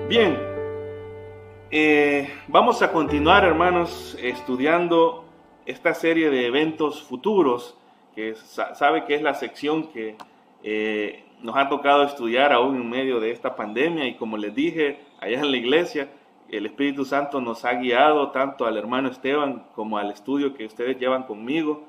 Bien, vamos a continuar, hermanos, estudiando esta serie de eventos futuros, que sabe que es la sección que nos ha tocado estudiar aún en medio de esta pandemia, y como les dije allá en la iglesia, el Espíritu Santo nos ha guiado tanto al hermano Esteban como al estudio que ustedes llevan conmigo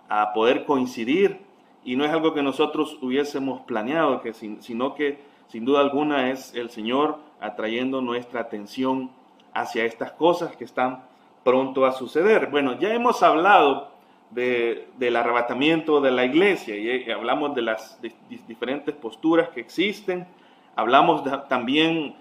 a poder coincidir, y no es algo que nosotros hubiésemos planeado, sino que sin duda alguna es el Señor atrayendo nuestra atención hacia estas cosas que están pronto a suceder. Bueno, ya hemos hablado del arrebatamiento de la iglesia y hablamos de las diferentes posturas que existen. Hablamos también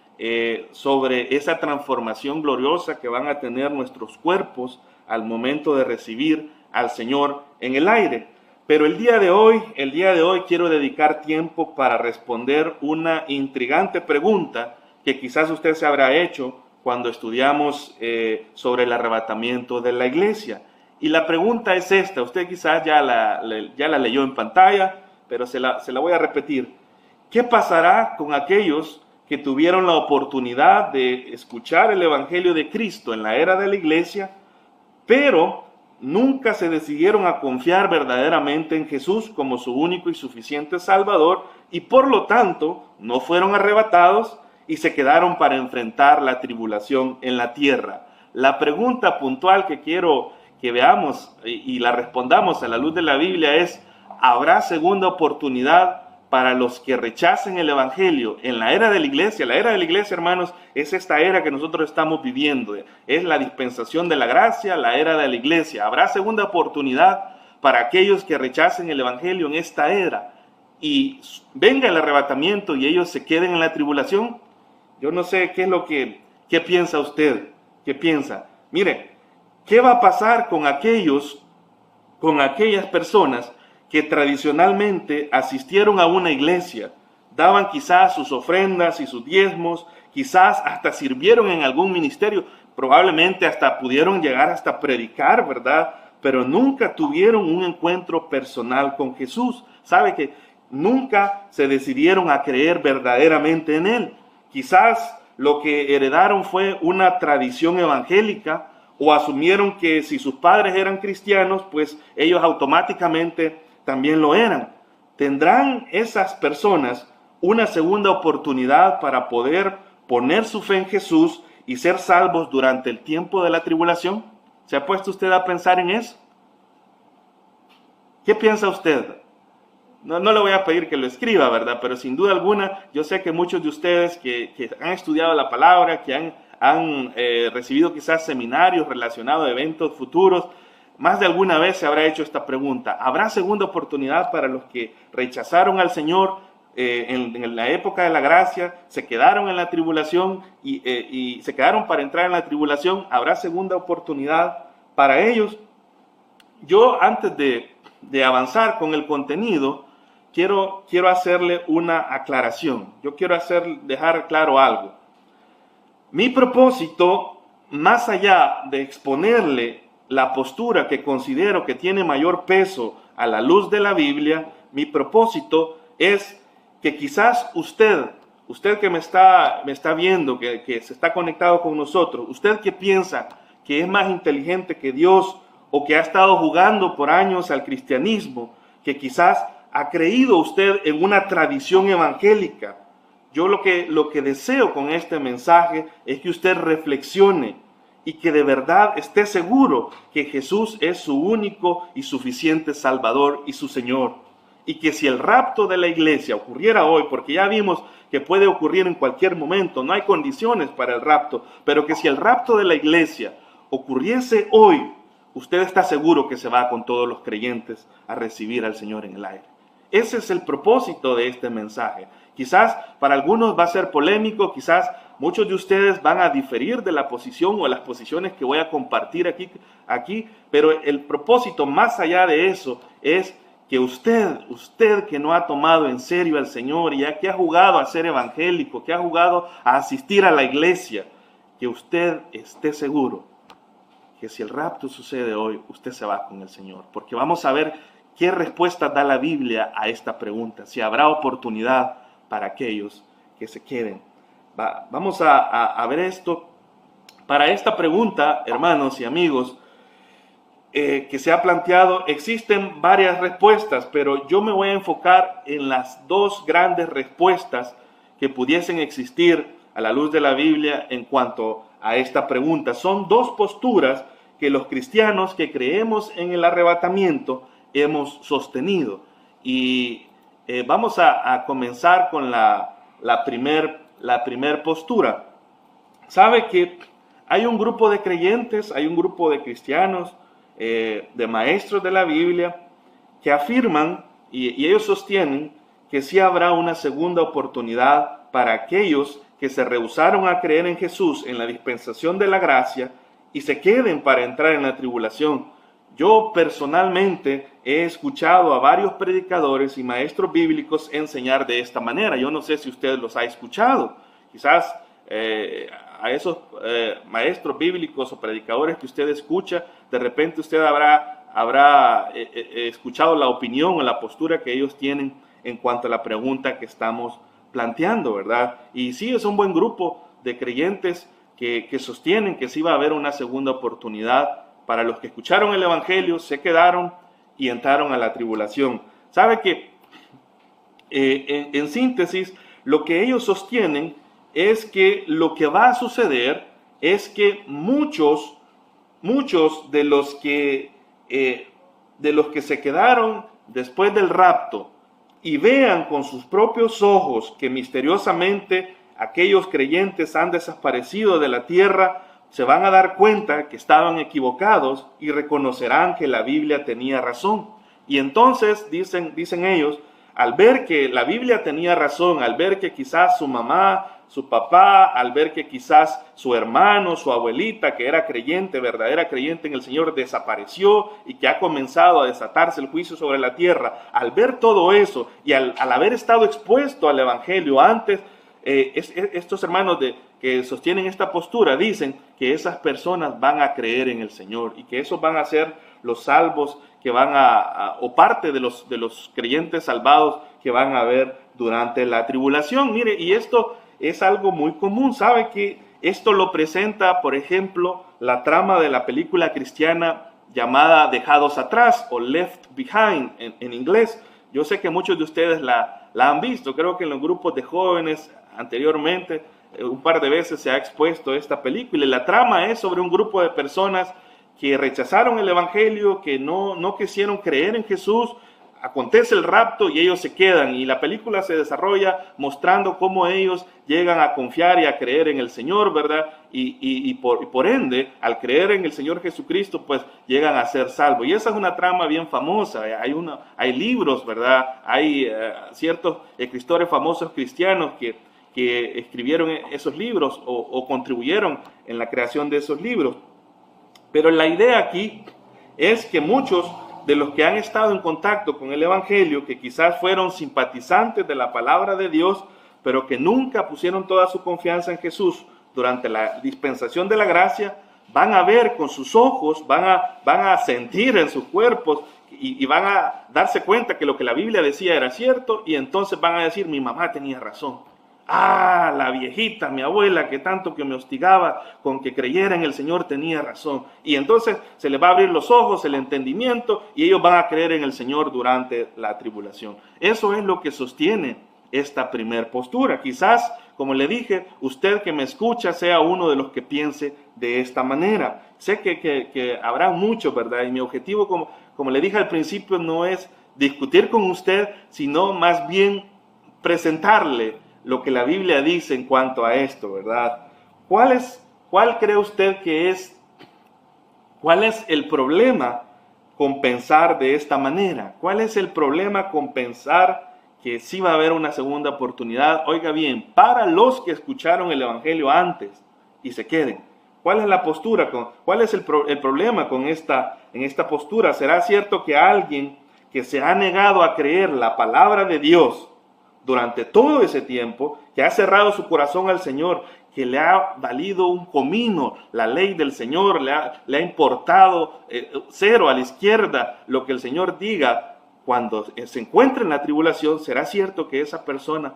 sobre esa transformación gloriosa que van a tener nuestros cuerpos al momento de recibir al Señor en el aire. Pero el día de hoy quiero dedicar tiempo para responder una intrigante pregunta que quizás usted se habrá hecho cuando estudiamos sobre el arrebatamiento de la iglesia. Y la pregunta es esta, usted quizás ya la leyó en pantalla, pero se la voy a repetir. ¿Qué pasará con aquellos que tuvieron la oportunidad de escuchar el Evangelio de Cristo en la era de la iglesia, pero nunca se decidieron a confiar verdaderamente en Jesús como su único y suficiente Salvador, y por lo tanto no fueron arrebatados y se quedaron para enfrentar la tribulación en la tierra? La pregunta puntual que quiero que veamos y la respondamos a la luz de la Biblia es: ¿habrá segunda oportunidad para los que rechacen el Evangelio en la era de la iglesia? La era de la iglesia, hermanos, es esta era que nosotros estamos viviendo. Es la dispensación de la gracia, la era de la iglesia. ¿Habrá segunda oportunidad para aquellos que rechacen el Evangelio en esta era y venga el arrebatamiento y ellos se queden en la tribulación? Yo no sé qué piensa usted. ¿Qué piensa? Mire, ¿qué va a pasar con aquellas personas que tradicionalmente asistieron a una iglesia, daban quizás sus ofrendas y sus diezmos, quizás hasta sirvieron en algún ministerio, probablemente hasta pudieron llegar hasta predicar, ¿verdad? Pero nunca tuvieron un encuentro personal con Jesús? ¿Sabe que nunca se decidieron a creer verdaderamente en Él? Quizás lo que heredaron fue una tradición evangélica, o asumieron que si sus padres eran cristianos, pues ellos automáticamente también lo eran. ¿Tendrán esas personas una segunda oportunidad para poder poner su fe en Jesús y ser salvos durante el tiempo de la tribulación? ¿Se ha puesto usted a pensar en eso? ¿Qué piensa usted? No le voy a pedir que lo escriba, ¿verdad? Pero sin duda alguna, yo sé que muchos de ustedes que han estudiado la palabra, que han recibido quizás seminarios relacionados a eventos futuros, más de alguna vez se habrá hecho esta pregunta: ¿habrá segunda oportunidad para los que rechazaron al Señor en la época de la gracia, se quedaron en la tribulación y se quedaron para entrar en la tribulación? ¿Habrá segunda oportunidad para ellos? Yo, antes de avanzar con el contenido, quiero hacerle una aclaración. Yo quiero dejar claro algo. Mi propósito, más allá de exponerle la postura que considero que tiene mayor peso a la luz de la Biblia, mi propósito es que quizás usted que me está viendo, que se está conectado con nosotros, usted que piensa que es más inteligente que Dios, o que ha estado jugando por años al cristianismo, que quizás ha creído usted en una tradición evangélica, yo lo que deseo con este mensaje es que usted reflexione y que de verdad esté seguro que Jesús es su único y suficiente Salvador y su Señor. Y que si el rapto de la iglesia ocurriera hoy, porque ya vimos que puede ocurrir en cualquier momento, no hay condiciones para el rapto, pero que si el rapto de la iglesia ocurriese hoy, usted está seguro que se va con todos los creyentes a recibir al Señor en el aire. Ese es el propósito de este mensaje. Quizás para algunos va a ser polémico, quizás muchos de ustedes van a diferir de la posición o las posiciones que voy a compartir aquí, pero el propósito más allá de eso es que usted que no ha tomado en serio al Señor, y ya que ha jugado a ser evangélico, que ha jugado a asistir a la iglesia, que usted esté seguro que si el rapto sucede hoy, usted se va con el Señor. Porque vamos a ver qué respuesta da la Biblia a esta pregunta, si habrá oportunidad para aquellos que se queden Vamos a ver esto. Para esta pregunta, hermanos y amigos, que se ha planteado, existen varias respuestas, pero yo me voy a enfocar en las dos grandes respuestas que pudiesen existir a la luz de la Biblia en cuanto a esta pregunta. Son dos posturas que los cristianos que creemos en el arrebatamiento hemos sostenido. Y vamos a comenzar con la primer postura. Sabe que hay un grupo de creyentes, hay un grupo de cristianos, de maestros de la Biblia, que afirman y ellos sostienen que sí habrá una segunda oportunidad para aquellos que se rehusaron a creer en Jesús en la dispensación de la gracia y se queden para entrar en la tribulación. Yo personalmente he escuchado a varios predicadores y maestros bíblicos enseñar de esta manera. Yo no sé si usted los ha escuchado. Quizás a esos maestros bíblicos o predicadores que usted escucha, de repente usted habrá escuchado la opinión o la postura que ellos tienen en cuanto a la pregunta que estamos planteando, ¿verdad? Y sí, es un buen grupo de creyentes que sostienen que sí va a haber una segunda oportunidad para los que escucharon el Evangelio, se quedaron y entraron a la tribulación. ¿Sabe que en síntesis, lo que ellos sostienen es que lo que va a suceder es que muchos de los que se quedaron después del rapto y vean con sus propios ojos que misteriosamente aquellos creyentes han desaparecido de la tierra, se van a dar cuenta que estaban equivocados y reconocerán que la Biblia tenía razón. Y entonces, dicen ellos, al ver que la Biblia tenía razón, al ver que quizás su mamá, su papá, al ver que quizás su hermano, su abuelita, que era creyente, verdadera creyente en el Señor, desapareció y que ha comenzado a desatarse el juicio sobre la tierra, al ver todo eso y al haber estado expuesto al Evangelio antes, estos hermanos que sostienen esta postura dicen que esas personas van a creer en el Señor y que esos van a ser los salvos que van o parte de los creyentes salvados que van a ver durante la tribulación. Mire, y esto es algo muy común. ¿Sabe que esto lo presenta, por ejemplo, la trama de la película cristiana llamada Dejados Atrás o Left Behind en inglés? Yo sé que muchos de ustedes la han visto. Creo que en los grupos de jóvenes anteriormente un par de veces se ha expuesto esta película. Y la trama es sobre un grupo de personas que rechazaron el Evangelio, que no quisieron creer en Jesús. Acontece el rapto y ellos se quedan, y la película se desarrolla mostrando cómo ellos llegan a confiar y a creer en el Señor, ¿verdad? Y por ende, al creer en el Señor Jesucristo, pues llegan a ser salvos. Y esa es una trama bien famosa. Hay libros, ¿verdad? Hay ciertos escritores famosos cristianos que escribieron esos libros o contribuyeron en la creación de esos libros. Pero la idea aquí es que muchos de los que han estado en contacto con el Evangelio, que quizás fueron simpatizantes de la palabra de Dios, pero que nunca pusieron toda su confianza en Jesús durante la dispensación de la gracia, van a ver con sus ojos, van a sentir en sus cuerpos y van a darse cuenta que lo que la Biblia decía era cierto, y entonces van a decir: mi mamá tenía razón. Ah, la viejita, mi abuela, que tanto que me hostigaba con que creyera en el Señor, tenía razón. Y entonces se les va a abrir los ojos, el entendimiento, y ellos van a creer en el Señor durante la tribulación. Eso es lo que sostiene esta primer postura. Quizás, como le dije, usted que me escucha sea uno de los que piense de esta manera. Sé que habrá muchos, ¿verdad? Y mi objetivo, como le dije al principio, no es discutir con usted, sino más bien presentarle lo que la Biblia dice en cuanto a esto, ¿verdad? ¿Cuál cree usted que es? ¿Cuál es el problema con pensar de esta manera? ¿Cuál es el problema con pensar que sí va a haber una segunda oportunidad? Oiga bien, para los que escucharon el Evangelio antes y se queden. ¿Cuál es la postura? ¿Cuál es el problema en esta postura? ¿Será cierto que alguien que se ha negado a creer la palabra de Dios durante todo ese tiempo, que ha cerrado su corazón al Señor, que le ha valido un comino la ley del Señor, le ha importado cero a la izquierda lo que el Señor diga, cuando se encuentre en la tribulación, será cierto que esa persona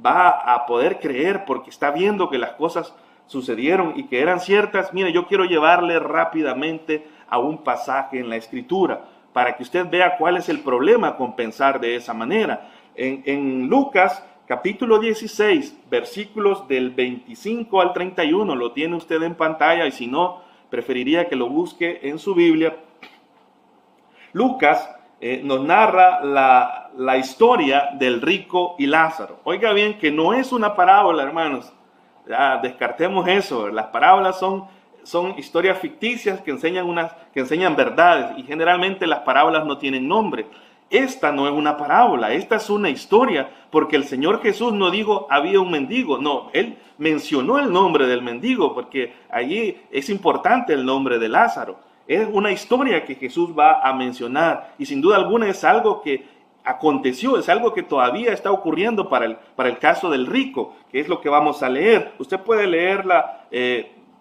va a poder creer porque está viendo que las cosas sucedieron y que eran ciertas. Mire, yo quiero llevarle rápidamente a un pasaje en la Escritura para que usted vea cuál es el problema con pensar de esa manera. En Lucas capítulo 16, versículos del 25 al 31, lo tiene usted en pantalla y si no, preferiría que lo busque en su Biblia. Lucas nos narra la historia del rico y Lázaro. Oiga bien que no es una parábola, hermanos. Ya, descartemos eso. Las parábolas son historias ficticias que enseñan verdades y generalmente las parábolas no tienen nombre. Esta no es una parábola, esta es una historia, porque el Señor Jesús no dijo había un mendigo, no, Él mencionó el nombre del mendigo, porque allí es importante el nombre de Lázaro. Es una historia que Jesús va a mencionar y sin duda alguna es algo que aconteció, es algo que todavía está ocurriendo para el caso del rico, que es lo que vamos a leer. Usted puede leerla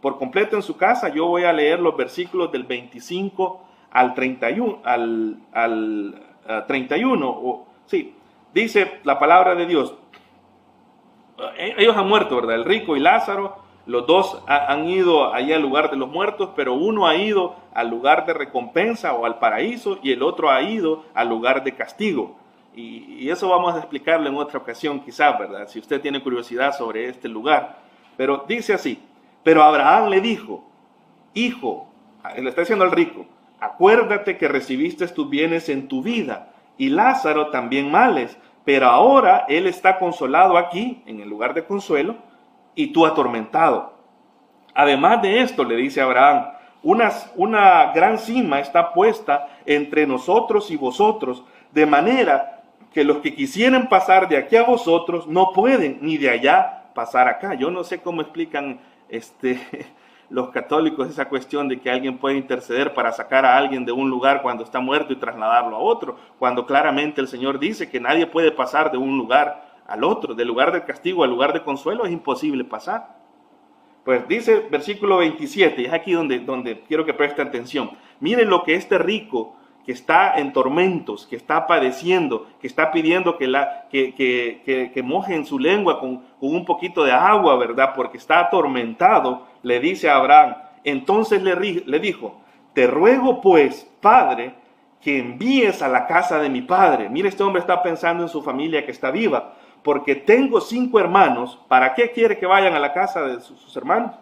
por completo en su casa. Yo voy a leer los versículos del 25 al 31, al 31, sí, dice la palabra de Dios. Ellos han muerto, ¿verdad? El rico y Lázaro, los dos han ido allá al lugar de los muertos, pero uno ha ido al lugar de recompensa o al paraíso y el otro ha ido al lugar de castigo. Y eso vamos a explicarlo en otra ocasión quizás, ¿verdad? Si usted tiene curiosidad sobre este lugar. Pero dice así, pero Abraham le dijo, hijo, le está diciendo al rico, acuérdate que recibiste tus bienes en tu vida y Lázaro también males, pero ahora él está consolado aquí, en el lugar de consuelo, y tú atormentado. Además de esto, le dice Abraham, una gran cima está puesta entre nosotros y vosotros, de manera que los que quisieran pasar de aquí a vosotros no pueden, ni de allá pasar acá. Yo no sé cómo explican los católicos esa cuestión de que alguien puede interceder para sacar a alguien de un lugar cuando está muerto y trasladarlo a otro, cuando claramente el Señor dice que nadie puede pasar de un lugar al otro, del lugar del castigo al lugar de consuelo es imposible pasar. Pues dice versículo 27, y es aquí donde quiero que preste atención. Miren lo que este rico que está en tormentos, que está padeciendo, que está pidiendo que mojen su lengua con un poquito de agua, ¿verdad? Porque está atormentado, le dice a Abraham. Entonces le dijo, te ruego pues, Padre, que envíes a la casa de mi padre. Mire, este hombre está pensando en su familia que está viva, porque tengo 5 hermanos. ¿Para qué quiere que vayan a la casa de sus hermanos?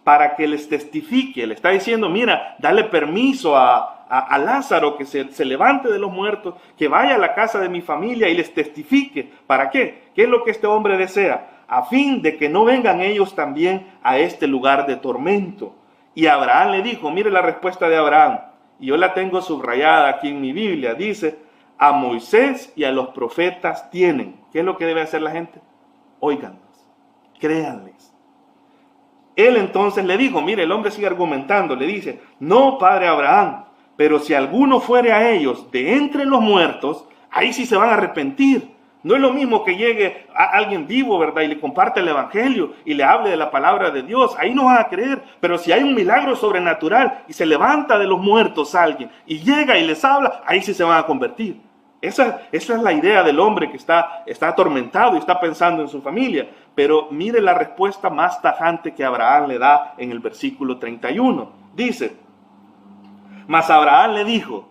Para que les testifique. Le está diciendo, mira, dale permiso a Lázaro que se levante de los muertos, que vaya a la casa de mi familia y les testifique. ¿Para qué? ¿Qué es lo que este hombre desea? A fin de que no vengan ellos también a este lugar de tormento. Y Abraham le dijo, mire la respuesta de Abraham, y yo la tengo subrayada aquí en mi Biblia, dice, a Moisés y a los profetas tienen. ¿Qué es lo que debe hacer la gente? Óiganlos, créanles. Él entonces le dijo, mire, el hombre sigue argumentando, le dice, no, padre Abraham, pero si alguno fuere a ellos de entre los muertos, ahí sí se van a arrepentir. No es lo mismo que llegue a alguien vivo, ¿verdad? Y le comparte el evangelio y le hable de la palabra de Dios. Ahí no van a creer. Pero si hay un milagro sobrenatural y se levanta de los muertos alguien y llega y les habla, ahí sí se van a convertir. Esa es la idea del hombre que está atormentado y está pensando en su familia. Pero mire la respuesta más tajante que Abraham le da en el versículo 31. Dice, mas Abraham le dijo,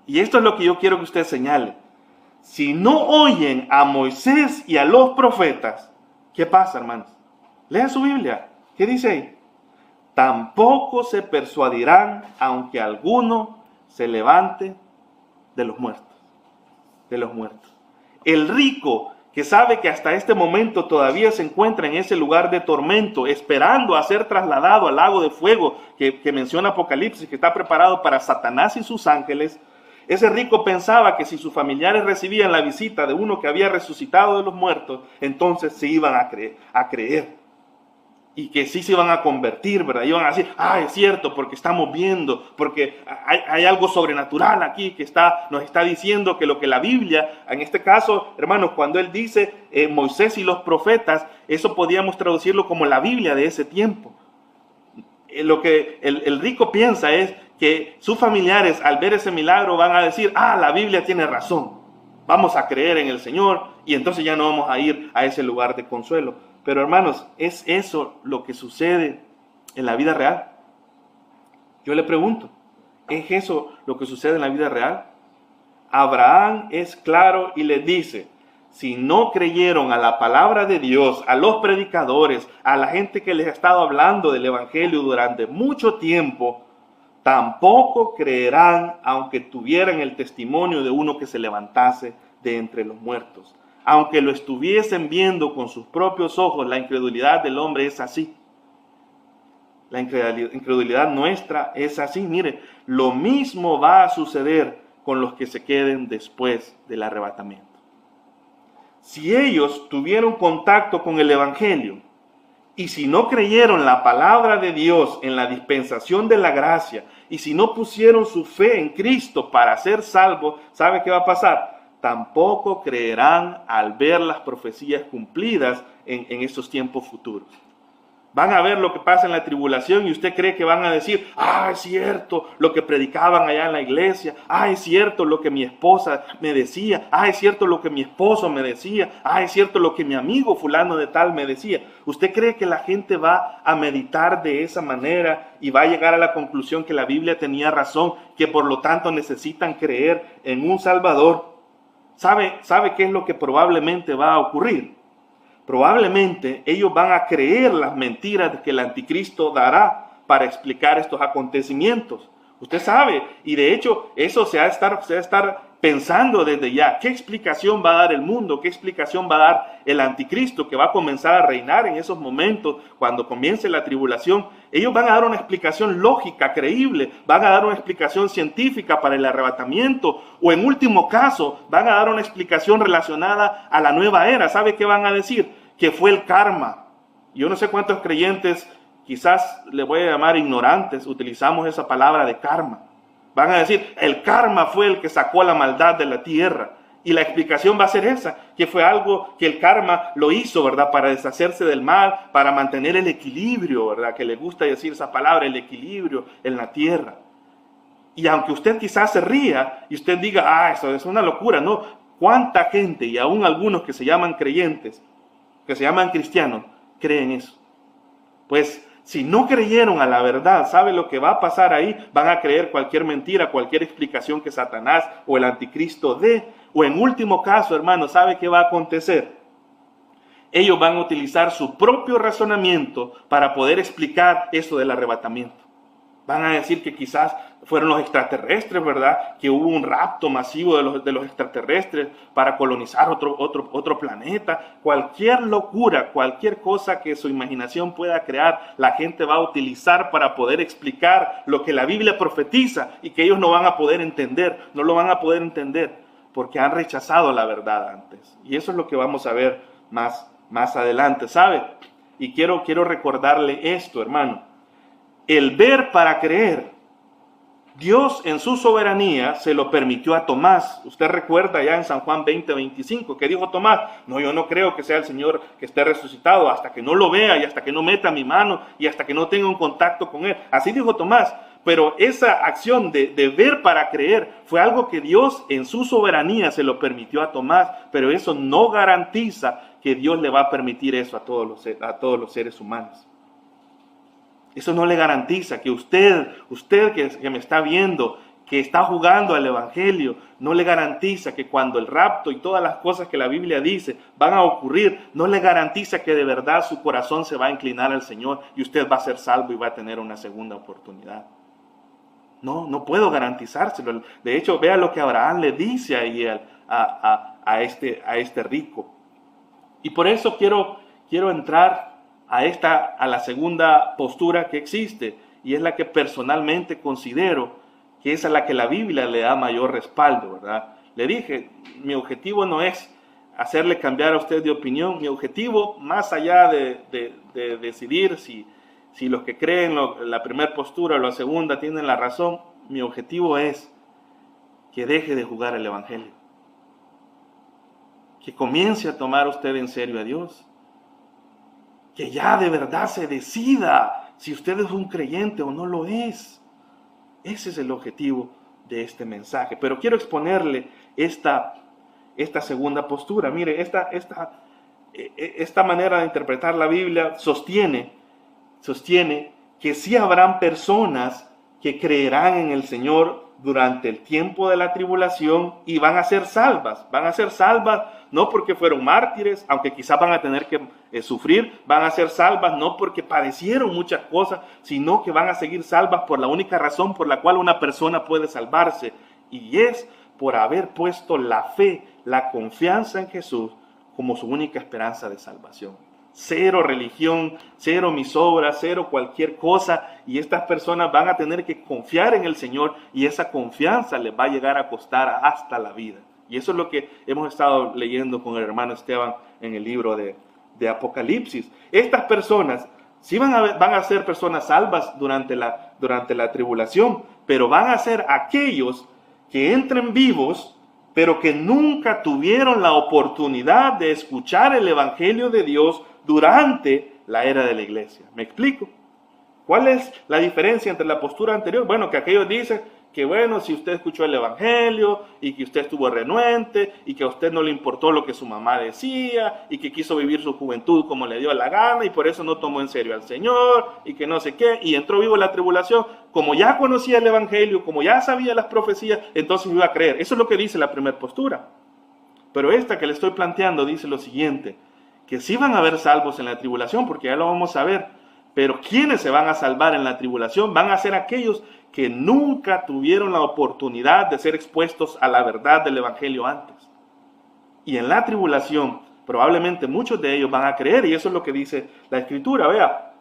y esto es lo que yo quiero que usted señale, si no oyen a Moisés y a los profetas, ¿qué pasa, hermanos? Lea su Biblia. ¿Qué dice ahí? Tampoco se persuadirán aunque alguno se levante de los muertos. De los muertos. El rico que sabe que hasta este momento todavía se encuentra en ese lugar de tormento, esperando a ser trasladado al lago de fuego que menciona Apocalipsis, que está preparado para Satanás y sus ángeles. Ese rico pensaba que si sus familiares recibían la visita de uno que había resucitado de los muertos, entonces se iban a creer. Y que sí se iban a convertir, ¿verdad? Iban a decir, es cierto, porque estamos viendo, porque hay algo sobrenatural aquí que nos está diciendo que lo que la Biblia, en este caso, hermanos, cuando él dice Moisés y los profetas, eso podíamos traducirlo como la Biblia de ese tiempo. Lo que el rico piensa es que sus familiares al ver ese milagro van a decir, la Biblia tiene razón. vamos a creer en el Señor y entonces ya no vamos a ir a ese lugar de consuelo. Pero hermanos, ¿es eso lo que sucede en la vida real? Yo le pregunto, ¿es eso lo que sucede en la vida real? Abraham es claro y les dice, si no creyeron a la palabra de Dios, a los predicadores, a la gente que les ha estado hablando del evangelio durante mucho tiempo, tampoco creerán aunque tuvieran el testimonio de uno que se levantase de entre los muertos. Aunque lo estuviesen viendo con sus propios ojos, la incredulidad del hombre es así. La incredulidad nuestra es así. Mire, lo mismo va a suceder con los que se queden después del arrebatamiento. Si ellos tuvieron contacto con el evangelio y si no creyeron la palabra de Dios en la dispensación de la gracia y si no pusieron su fe en Cristo para ser salvos, ¿sabe qué va a pasar? Tampoco creerán al ver las profecías cumplidas en estos tiempos futuros. Van a ver lo que pasa en la tribulación y usted cree que van a decir, es cierto lo que predicaban allá en la iglesia, es cierto lo que mi esposa me decía, es cierto lo que mi esposo me decía, es cierto lo que mi amigo fulano de tal me decía. ¿Usted cree que la gente va a meditar de esa manera y va a llegar a la conclusión que la Biblia tenía razón, que por lo tanto necesitan creer en un Salvador? ¿Sabe qué es lo que probablemente va a ocurrir? Probablemente ellos van a creer las mentiras que el anticristo dará para explicar estos acontecimientos. Usted sabe, y de hecho eso se va a estar pensando desde ya. ¿Qué explicación va a dar el mundo? ¿Qué explicación va a dar el anticristo que va a comenzar a reinar en esos momentos cuando comience la tribulación? Ellos van a dar una explicación lógica, creíble, van a dar una explicación científica para el arrebatamiento, o en último caso van a dar una explicación relacionada a la nueva era. ¿Sabe qué van a decir? Que fue el karma. Yo no sé cuántos creyentes, quizás le voy a llamar ignorantes, utilizamos esa palabra de karma. Van a decir, el karma fue el que sacó la maldad de la tierra. Y la explicación va a ser esa, que fue algo que el karma lo hizo, ¿verdad? Para deshacerse del mal, para mantener el equilibrio, ¿verdad? Que le gusta decir esa palabra, el equilibrio en la tierra. Y aunque usted quizás se ría y usted diga, eso es una locura, ¿no? ¿Cuánta gente, y aún algunos que se llaman creyentes, que se llaman cristianos, creen eso? Pues si no creyeron a la verdad, ¿sabe lo que va a pasar ahí? Van a creer cualquier mentira, cualquier explicación que Satanás o el anticristo dé. O en último caso, hermano, ¿sabe qué va a acontecer? Ellos van a utilizar su propio razonamiento para poder explicar eso del arrebatamiento. Van a decir que quizás fueron los extraterrestres, ¿verdad? Que hubo un rapto masivo de los extraterrestres para colonizar otro planeta. Cualquier locura, cualquier cosa que su imaginación pueda crear, la gente va a utilizar para poder explicar lo que la Biblia profetiza y que ellos no van a poder entender, no lo van a poder entender porque han rechazado la verdad antes. Y eso es lo que vamos a ver más adelante, ¿sabe? Y quiero recordarle esto, hermano. El ver para creer, Dios en su soberanía se lo permitió a Tomás. Usted recuerda ya en San Juan 20:25 que dijo Tomás, no, yo no creo que sea el Señor que esté resucitado hasta que no lo vea y hasta que no meta mi mano y hasta que no tenga un contacto con él. Así dijo Tomás, pero esa acción de ver para creer fue algo que Dios en su soberanía se lo permitió a Tomás, pero eso no garantiza que Dios le va a permitir eso a todos los seres humanos. Eso no le garantiza que usted que me está viendo, que está jugando al evangelio, no le garantiza que cuando el rapto y todas las cosas que la Biblia dice van a ocurrir, no le garantiza que de verdad su corazón se va a inclinar al Señor y usted va a ser salvo y va a tener una segunda oportunidad. No puedo garantizárselo. De hecho, vea lo que Abraham le dice ahí a este rico. Y por eso quiero entrar a la segunda postura que existe, y es la que personalmente considero que es a la que la Biblia le da mayor respaldo, ¿verdad? Le dije, mi objetivo no es hacerle cambiar a usted de opinión, mi objetivo, más allá de decidir si los que creen la primera postura o la segunda tienen la razón, mi objetivo es que deje de jugar el evangelio, que comience a tomar usted en serio a Dios, que ya de verdad se decida si usted es un creyente o no lo es. Ese es el objetivo de este mensaje. Pero quiero exponerle esta esta segunda postura. Mire, esta manera de interpretar la Biblia sostiene que sí habrán personas que creerán en el Señor durante el tiempo de la tribulación y van a ser salvas. Van a ser salvas no porque fueron mártires, aunque quizás van a tener que sufrir. Van a ser salvas no porque padecieron muchas cosas, sino que van a seguir salvas por la única razón por la cual una persona puede salvarse. Y es por haber puesto la fe, la confianza en Jesús como su única esperanza de salvación. Cero religión, cero mis obras, cero cualquier cosa, y estas personas van a tener que confiar en el Señor, y esa confianza les va a llegar a costar hasta la vida. Y eso es lo que hemos estado leyendo con el hermano Esteban en el libro de Apocalipsis. Estas personas sí van a ser personas salvas durante la tribulación, pero van a ser aquellos que entren vivos, pero que nunca tuvieron la oportunidad de escuchar el Evangelio de Dios durante la era de la iglesia. ¿Me explico? ¿Cuál es la diferencia entre la postura anterior? Bueno, que aquellos dicen que bueno, si usted escuchó el Evangelio y que usted estuvo renuente y que a usted no le importó lo que su mamá decía y que quiso vivir su juventud como le dio la gana y por eso no tomó en serio al Señor y que no sé qué, y entró vivo en la tribulación, como ya conocía el Evangelio, como ya sabía las profecías, entonces iba a creer. Eso es lo que dice la primera postura. Pero esta que le estoy planteando dice lo siguiente, que sí van a haber salvos en la tribulación, porque ya lo vamos a ver, pero ¿quiénes se van a salvar en la tribulación? Van a ser aquellos que nunca tuvieron la oportunidad de ser expuestos a la verdad del Evangelio antes. Y en la tribulación, probablemente muchos de ellos van a creer, y eso es lo que dice la Escritura. Vea,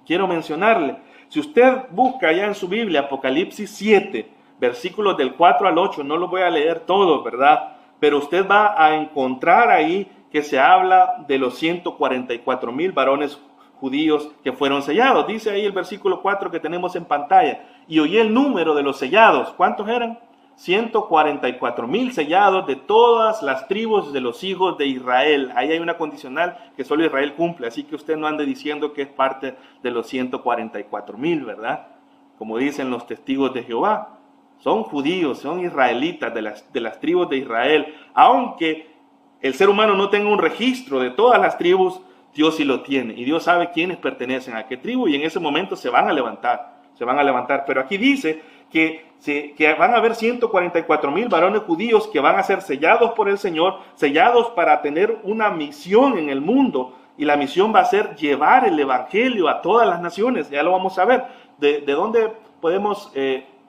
quiero mencionarle, si usted busca allá en su Biblia, Apocalipsis 7, versículos del 4 al 8, no los voy a leer todos, ¿verdad? Pero usted va a encontrar ahí que se habla de los 144,000 varones judíos que fueron sellados. Dice ahí el versículo 4 que tenemos en pantalla. Y oí el número de los sellados. ¿Cuántos eran? 144,000 sellados de todas las tribus de los hijos de Israel. Ahí hay una condicional que solo Israel cumple. Así que usted no ande diciendo que es parte de los 144,000, ¿verdad? Como dicen los testigos de Jehová. Son judíos, son israelitas de las tribus de Israel. Aunque el ser humano no tenga un registro de todas las tribus, Dios sí lo tiene. Y Dios sabe quiénes pertenecen a qué tribu y en ese momento se van a levantar. Pero aquí dice que van a haber 144,000 varones judíos que van a ser sellados por el Señor, sellados para tener una misión en el mundo. Y la misión va a ser llevar el Evangelio a todas las naciones. Ya lo vamos a ver. ¿De dónde podemos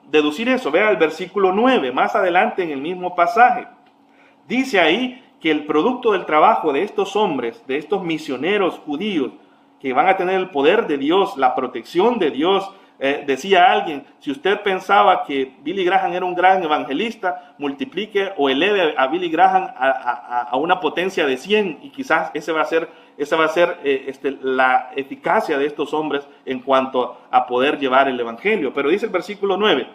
deducir eso? Vea el versículo 9, más adelante en el mismo pasaje. Dice ahí que el producto del trabajo de estos hombres, de estos misioneros judíos, que van a tener el poder de Dios, la protección de Dios. Decía alguien, si usted pensaba que Billy Graham era un gran evangelista, multiplique o eleve a Billy Graham a una potencia de 100 y quizás esa va a ser la eficacia de estos hombres en cuanto a poder llevar el evangelio. Pero dice el versículo 9,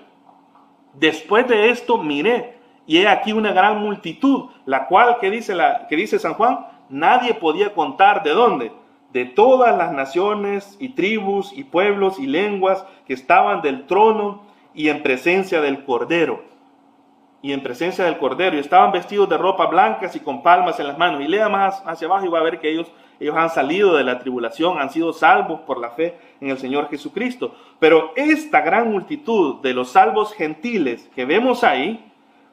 después de esto miré, y he aquí una gran multitud, la cual, que dice San Juan, nadie podía contar de dónde, de todas las naciones y tribus y pueblos y lenguas que estaban del trono y en presencia del Cordero. Y estaban vestidos de ropas blancas y con palmas en las manos. Y lea más hacia abajo y va a ver que ellos han salido de la tribulación, han sido salvos por la fe en el Señor Jesucristo. Pero esta gran multitud de los salvos gentiles que vemos ahí,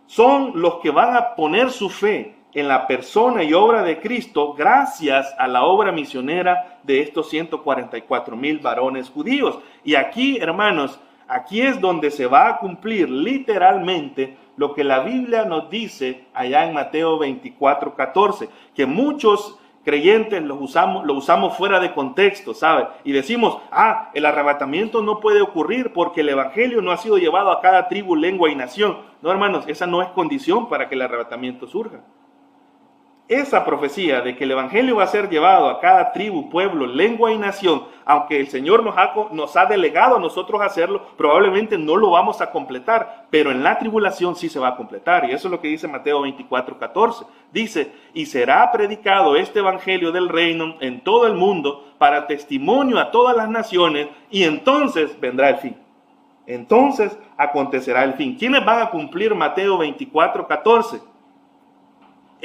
son los que van a poner su fe en la persona y obra de Cristo gracias a la obra misionera de estos 144,000 varones judíos. Y aquí, hermanos, aquí es donde se va a cumplir literalmente lo que la Biblia nos dice allá en Mateo 24:14, que muchos creyentes lo usamos fuera de contexto, ¿sabe? Y decimos, el arrebatamiento no puede ocurrir porque el evangelio no ha sido llevado a cada tribu, lengua y nación. No, hermanos, esa no es condición para que el arrebatamiento surja. Esa profecía de que el evangelio va a ser llevado a cada tribu, pueblo, lengua y nación, aunque el Señor nos ha delegado a nosotros hacerlo, probablemente no lo vamos a completar, pero en la tribulación sí se va a completar. Y eso es lo que dice Mateo 24:14. Dice, y será predicado este evangelio del reino en todo el mundo para testimonio a todas las naciones, y entonces vendrá el fin. Entonces acontecerá el fin. ¿Quiénes van a cumplir Mateo 24:14?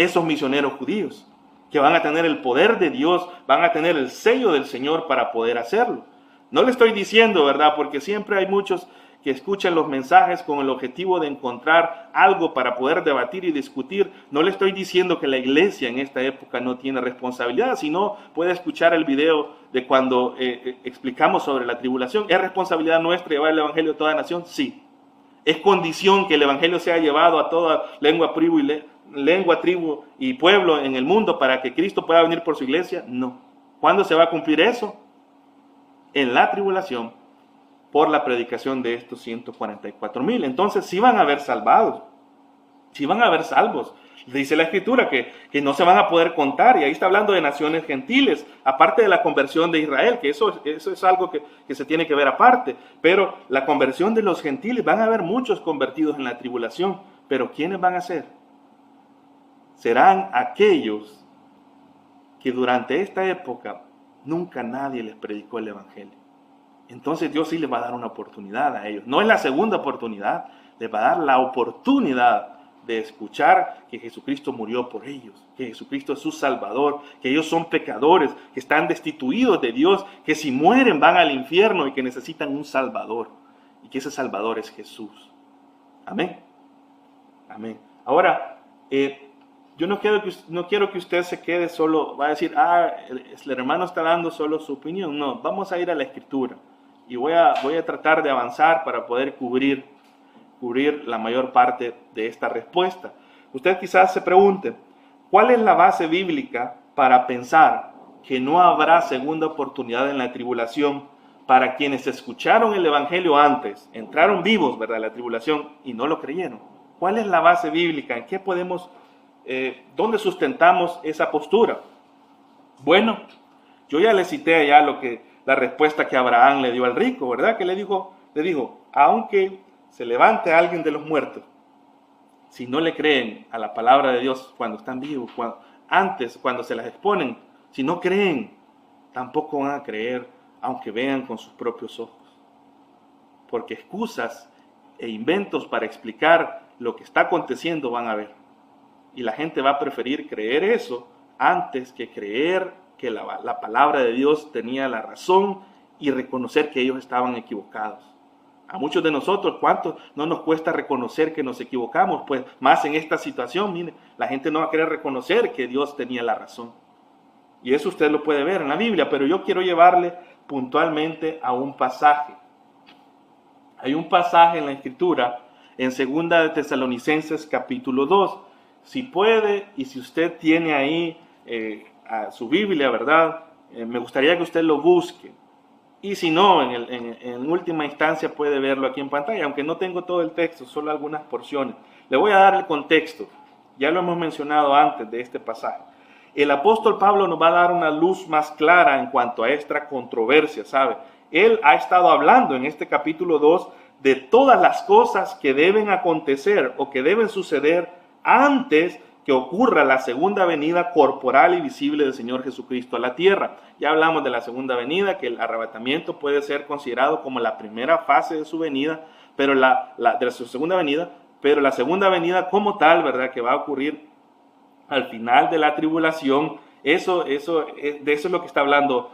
esos misioneros judíos, que van a tener el poder de Dios, van a tener el sello del Señor para poder hacerlo. No le estoy diciendo, ¿verdad? Porque siempre hay muchos que escuchan los mensajes con el objetivo de encontrar algo para poder debatir y discutir. No le estoy diciendo que la iglesia en esta época no tiene responsabilidad, sino puede escuchar el video de cuando explicamos sobre la tribulación. ¿Es responsabilidad nuestra llevar el evangelio a toda nación? Sí. ¿Es condición que el evangelio sea llevado a toda lengua, tribu y pueblo en el mundo para que Cristo pueda venir por su iglesia? No. ¿Cuándo se va a cumplir eso? En la tribulación, por la predicación de estos 144,000. Entonces sí van a haber salvados, sí van a haber salvos. Dice la Escritura que no se van a poder contar, y ahí está hablando de naciones gentiles, aparte de la conversión de Israel, que eso es algo que se tiene que ver aparte. Pero la conversión de los gentiles, van a haber muchos convertidos en la tribulación, pero ¿quiénes van a ser? Serán aquellos que durante esta época nunca nadie les predicó el evangelio. Entonces Dios sí les va a dar una oportunidad a ellos. No es la segunda oportunidad, les va a dar la oportunidad de escuchar que Jesucristo murió por ellos, que Jesucristo es su Salvador, que ellos son pecadores, que están destituidos de Dios, que si mueren van al infierno y que necesitan un Salvador, y que ese Salvador es Jesús. Amén. Amén. Ahora, yo no quiero que usted se quede solo, va a decir, el hermano está dando solo su opinión. No, vamos a ir a la Escritura. Y voy a tratar de avanzar para poder cubrir la mayor parte de esta respuesta. Usted quizás se pregunte, ¿cuál es la base bíblica para pensar que no habrá segunda oportunidad en la tribulación para quienes escucharon el evangelio antes, entraron vivos, ¿verdad?, a la tribulación y no lo creyeron? ¿Cuál es la base bíblica? ¿En qué podemos, dónde sustentamos esa postura? Bueno, yo ya le cité allá la respuesta que Abraham le dio al rico, ¿verdad? Que le dijo, aunque se levante alguien de los muertos, si no le creen a la palabra de Dios cuando están vivos, cuando se las exponen, si no creen, tampoco van a creer aunque vean con sus propios ojos. Porque excusas e inventos para explicar lo que está aconteciendo van a haber. Y la gente va a preferir creer eso antes que creer que la palabra de Dios tenía la razón y reconocer que ellos estaban equivocados. A muchos de nosotros, ¿cuánto no nos cuesta reconocer que nos equivocamos? Pues más en esta situación, mire, la gente no va a querer reconocer que Dios tenía la razón. Y eso usted lo puede ver en la Biblia, pero yo quiero llevarle puntualmente a un pasaje. Hay un pasaje en la Escritura, en 2 de Tesalonicenses capítulo 2. Si puede y si usted tiene ahí a su Biblia, ¿verdad? Me gustaría que usted lo busque. Y si no, en última instancia puede verlo aquí en pantalla, aunque no tengo todo el texto, solo algunas porciones. Le voy a dar el contexto. Ya lo hemos mencionado antes de este pasaje. El apóstol Pablo nos va a dar una luz más clara en cuanto a esta controversia, ¿sabe? Él ha estado hablando en este capítulo 2 de todas las cosas que deben acontecer o que deben suceder antes que ocurra la segunda venida corporal y visible del Señor Jesucristo a la tierra. Ya hablamos de la segunda venida, que el arrebatamiento puede ser considerado como la primera fase de su venida, pero de su segunda venida, pero la segunda venida como tal, ¿verdad?, que va a ocurrir al final de la tribulación, de eso es lo que está hablando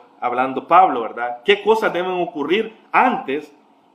Pablo, ¿verdad? ¿Qué cosas deben ocurrir antes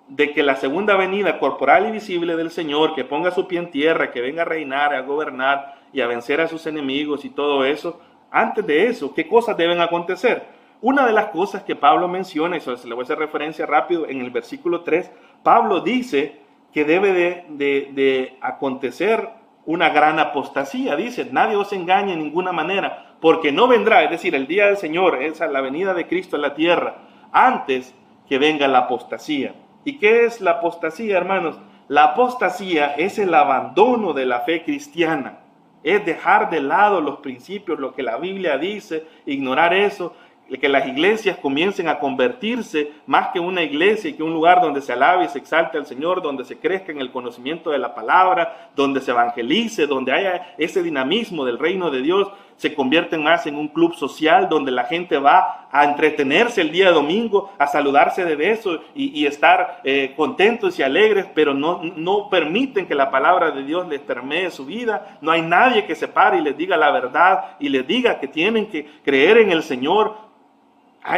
de que la segunda venida corporal y visible del Señor, que ponga su pie en tierra, que venga a reinar, a gobernar y a vencer a sus enemigos y todo eso? Antes de eso, ¿qué cosas deben acontecer? Una de las cosas que Pablo menciona, y se le voy a hacer referencia rápido, en el versículo 3, Pablo dice que debe de acontecer una gran apostasía. Dice, nadie os engañe en ninguna manera, porque no vendrá, es decir, el día del Señor, esa la venida de Cristo en la tierra, antes que venga la apostasía. ¿Y qué es la apostasía, hermanos? La apostasía es el abandono de la fe cristiana, es dejar de lado los principios, lo que la Biblia dice, ignorar eso, que las iglesias comiencen a convertirse más que una iglesia y que un lugar donde se alabe y se exalte al Señor, donde se crezca en el conocimiento de la palabra, donde se evangelice, donde haya ese dinamismo del reino de Dios, se convierten más en un club social donde la gente va a entretenerse el día de domingo, a saludarse de besos y estar contentos y alegres, pero no permiten que la palabra de Dios les permee su vida. No hay nadie que se pare y les diga la verdad y les diga que tienen que creer en el Señor.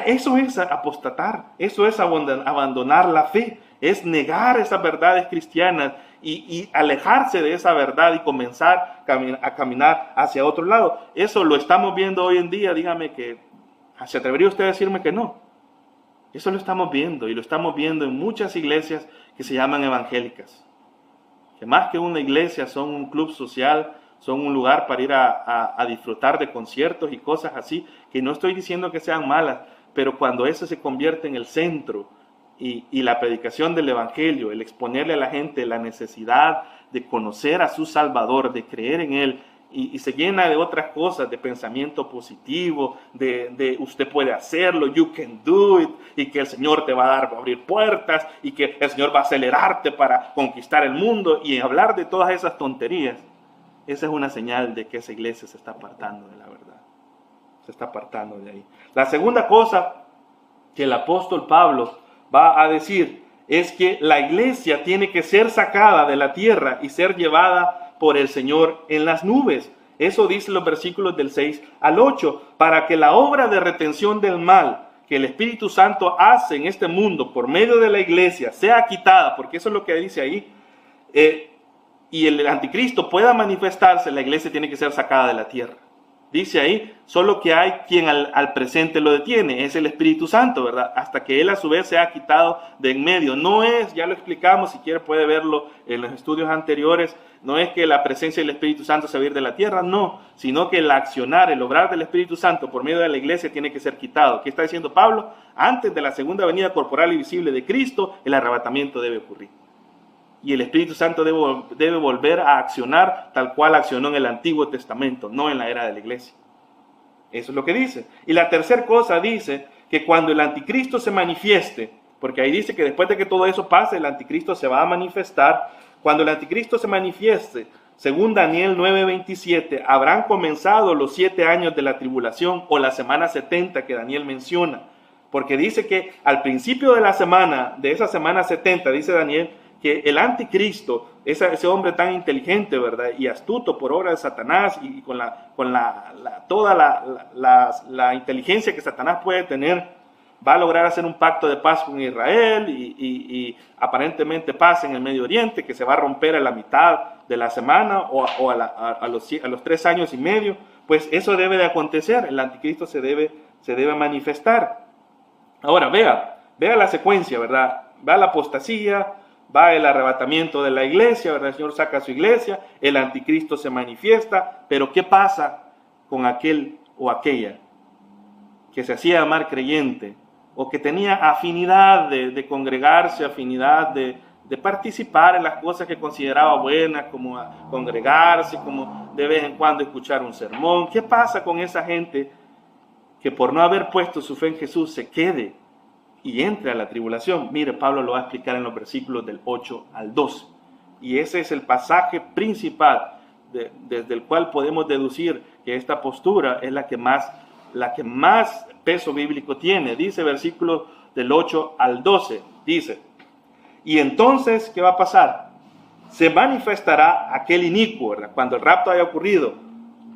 Eso es apostatar, eso es abandonar la fe, es negar esas verdades cristianas y alejarse de esa verdad y comenzar a caminar hacia otro lado. Eso lo estamos viendo hoy en día. Dígame que, ¿se atrevería usted a decirme que no? Eso lo estamos viendo, y lo estamos viendo en muchas iglesias que se llaman evangélicas, que más que una iglesia son un club social, son un lugar para ir a disfrutar de conciertos y cosas así, que no estoy diciendo que sean malas, pero cuando eso se convierte en el centro y la predicación del evangelio, el exponerle a la gente la necesidad de conocer a su Salvador, de creer en Él, y se llena de otras cosas, de pensamiento positivo, de usted puede hacerlo, you can do it, y que el Señor te va a abrir puertas, y que el Señor va a acelerarte para conquistar el mundo, y hablar de todas esas tonterías. Esa es una señal de que esa iglesia se está apartando de la verdad. Se está apartando de ahí. La segunda cosa que el apóstol Pablo va a decir es que la iglesia tiene que ser sacada de la tierra y ser llevada por el Señor en las nubes. Eso dice los versículos del 6 al 8, para que la obra de retención del mal que el Espíritu Santo hace en este mundo por medio de la iglesia sea quitada, porque eso es lo que dice ahí, y el anticristo pueda manifestarse, la iglesia tiene que ser sacada de la tierra. Dice ahí, solo que hay quien al presente lo detiene, es el Espíritu Santo, ¿verdad? Hasta que él a su vez se ha quitado de en medio. No es, ya lo explicamos, si quiere puede verlo en los estudios anteriores, no es que la presencia del Espíritu Santo se va a ir de la tierra, no, sino que el accionar, el obrar del Espíritu Santo por medio de la iglesia tiene que ser quitado. ¿Qué está diciendo Pablo? Antes de la segunda venida corporal y visible de Cristo, el arrebatamiento debe ocurrir. Y el Espíritu Santo debe volver a accionar tal cual accionó en el Antiguo Testamento, no en la era de la iglesia. Eso es lo que dice. Y la tercera cosa dice que cuando el anticristo se manifieste, porque ahí dice que después de que todo eso pase, el anticristo se va a manifestar. Cuando el anticristo se manifieste, según Daniel 9:27, habrán comenzado los 7 años de la tribulación o la semana 70 que Daniel menciona. Porque dice que al principio de esa semana 70, dice Daniel, que el anticristo, ese hombre tan inteligente, ¿verdad? Y astuto por obra de Satanás y con toda la inteligencia que Satanás puede tener, va a lograr hacer un pacto de paz con Israel y aparentemente paz en el Medio Oriente, que se va a romper a la mitad de la semana o a los 3 años y medio. Pues eso debe de acontecer, el anticristo se debe manifestar. Ahora, vea la secuencia, ¿verdad? Va la apostasía, va el arrebatamiento de la iglesia, ¿verdad? El Señor saca a su iglesia, el anticristo se manifiesta, pero ¿qué pasa con aquel o aquella que se hacía llamar creyente o que tenía afinidad de congregarse, afinidad de participar en las cosas que consideraba buenas, como congregarse, como de vez en cuando escuchar un sermón? ¿Qué pasa con esa gente que por no haber puesto su fe en Jesús se quede y entre a la tribulación? Mire, Pablo lo va a explicar en los versículos del 8 al 12. Y ese es el pasaje principal desde el cual podemos deducir que esta postura es la que más peso bíblico tiene. Dice versículos del 8 al 12, dice, y entonces, ¿qué va a pasar? Se manifestará aquel inicuo, ¿verdad? Cuando el rapto haya ocurrido,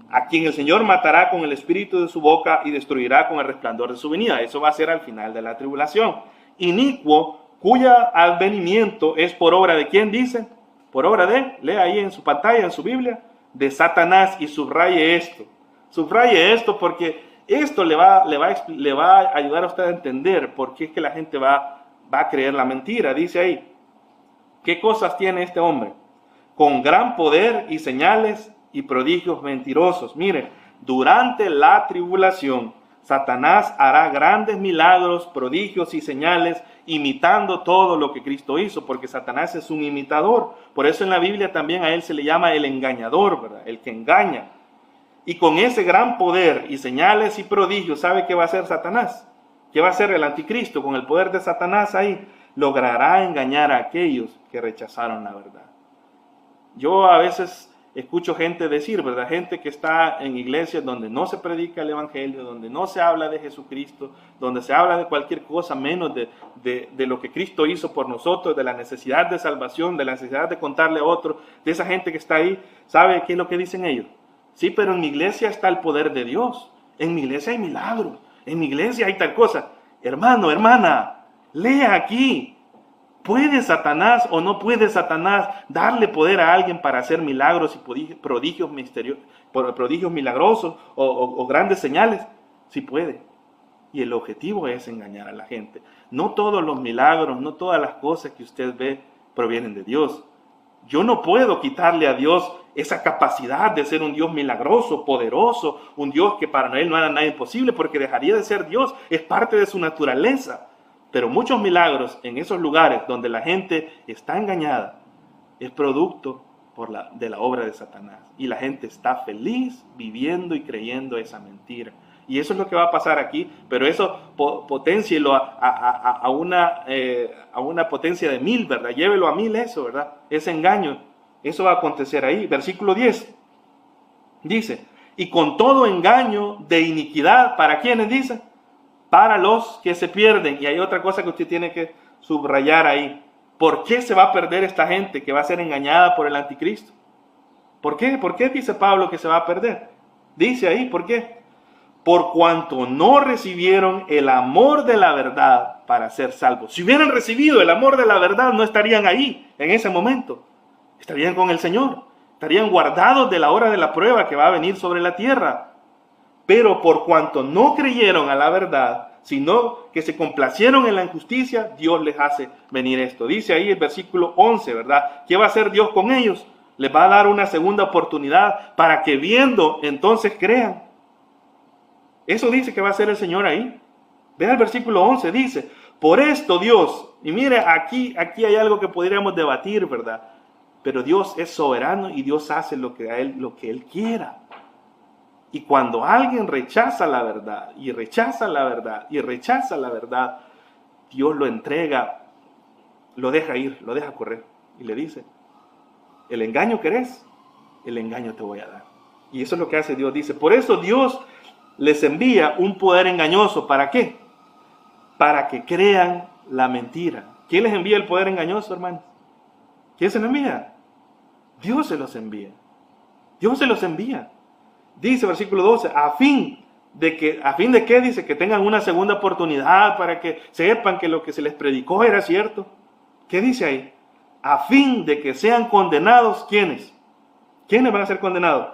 a quien el Señor matará con el espíritu de su boca y destruirá con el resplandor de su venida. Eso va a ser al final de la tribulación. Inicuo, cuya advenimiento es por obra de ¿quién dice? Por obra de, lea ahí en su pantalla, en su Biblia, de Satanás, y subraye esto. Subraye esto porque esto le va a ayudar a usted a entender por qué es que la gente va a creer la mentira. Dice ahí, ¿qué cosas tiene este hombre? Con gran poder y señales y prodigios mentirosos. Mire, durante la tribulación, Satanás hará grandes milagros, prodigios y señales, imitando todo lo que Cristo hizo, porque Satanás es un imitador. Por eso en la Biblia también a él se le llama el engañador, ¿verdad? El que engaña. Y con ese gran poder y señales y prodigios, ¿sabe qué va a hacer Satanás? ¿Qué va a hacer el anticristo? Con el poder de Satanás ahí, logrará engañar a aquellos que rechazaron la verdad. Yo a veces escucho gente decir, ¿verdad? Gente que está en iglesias donde no se predica el evangelio, donde no se habla de Jesucristo, donde se habla de cualquier cosa menos de lo que Cristo hizo por nosotros, de la necesidad de salvación, de la necesidad de contarle a otro, de esa gente que está ahí. ¿Sabe qué es lo que dicen ellos? Sí, pero en mi iglesia está el poder de Dios. En mi iglesia hay milagros. En mi iglesia hay tal cosa. Hermano, hermana, lea aquí. ¿Puede Satanás o no puede Satanás darle poder a alguien para hacer milagros y prodigios milagrosos o grandes señales? Sí puede. Y el objetivo es engañar a la gente. No todos los milagros, no todas las cosas que usted ve provienen de Dios. Yo no puedo quitarle a Dios esa capacidad de ser un Dios milagroso, poderoso, un Dios que para Él no era nada imposible, porque dejaría de ser Dios, es parte de su naturaleza. Pero muchos milagros en esos lugares donde la gente está engañada es producto de la obra de Satanás. Y la gente está feliz viviendo y creyendo esa mentira. Y eso es lo que va a pasar aquí, pero eso potencielo a una potencia de 1000, ¿verdad? Llévelo a 1000 eso, ¿verdad? Ese engaño, eso va a acontecer ahí. Versículo 10 dice, y con todo engaño de iniquidad, ¿para quiénes dice? Para los que se pierden. Y hay otra cosa que usted tiene que subrayar ahí. ¿Por qué se va a perder esta gente que va a ser engañada por el anticristo? ¿Por qué? ¿Por qué dice Pablo que se va a perder? Dice ahí, ¿por qué? Por cuanto no recibieron el amor de la verdad para ser salvos. Si hubieran recibido el amor de la verdad, no estarían ahí en ese momento. Estarían con el Señor. Estarían guardados de la hora de la prueba que va a venir sobre la tierra. Pero por cuanto no creyeron a la verdad, sino que se complacieron en la injusticia, Dios les hace venir esto. Dice ahí el versículo 11, ¿verdad? ¿Qué va a hacer Dios con ellos? Les va a dar una segunda oportunidad para que viendo, entonces crean. Eso dice que va a hacer el Señor ahí. Vea el versículo 11, dice, por esto Dios, y mire, aquí hay algo que podríamos debatir, ¿verdad? Pero Dios es soberano y Dios hace lo que Él quiera. Y cuando alguien rechaza la verdad, y rechaza la verdad, y rechaza la verdad, Dios lo entrega, lo deja ir, lo deja correr. Y le dice, el engaño querés, el engaño te voy a dar. Y eso es lo que hace Dios. Dice, por eso Dios les envía un poder engañoso. ¿Para qué? Para que crean la mentira. ¿Quién les envía el poder engañoso, hermanos? ¿Quién se lo envía? Dios se los envía. Dios se los envía. Dice versículo 12, a fin de que dice que tengan una segunda oportunidad para que sepan que lo que se les predicó era cierto. ¿Qué dice ahí? A fin de que sean condenados, ¿quiénes? ¿Quiénes van a ser condenados?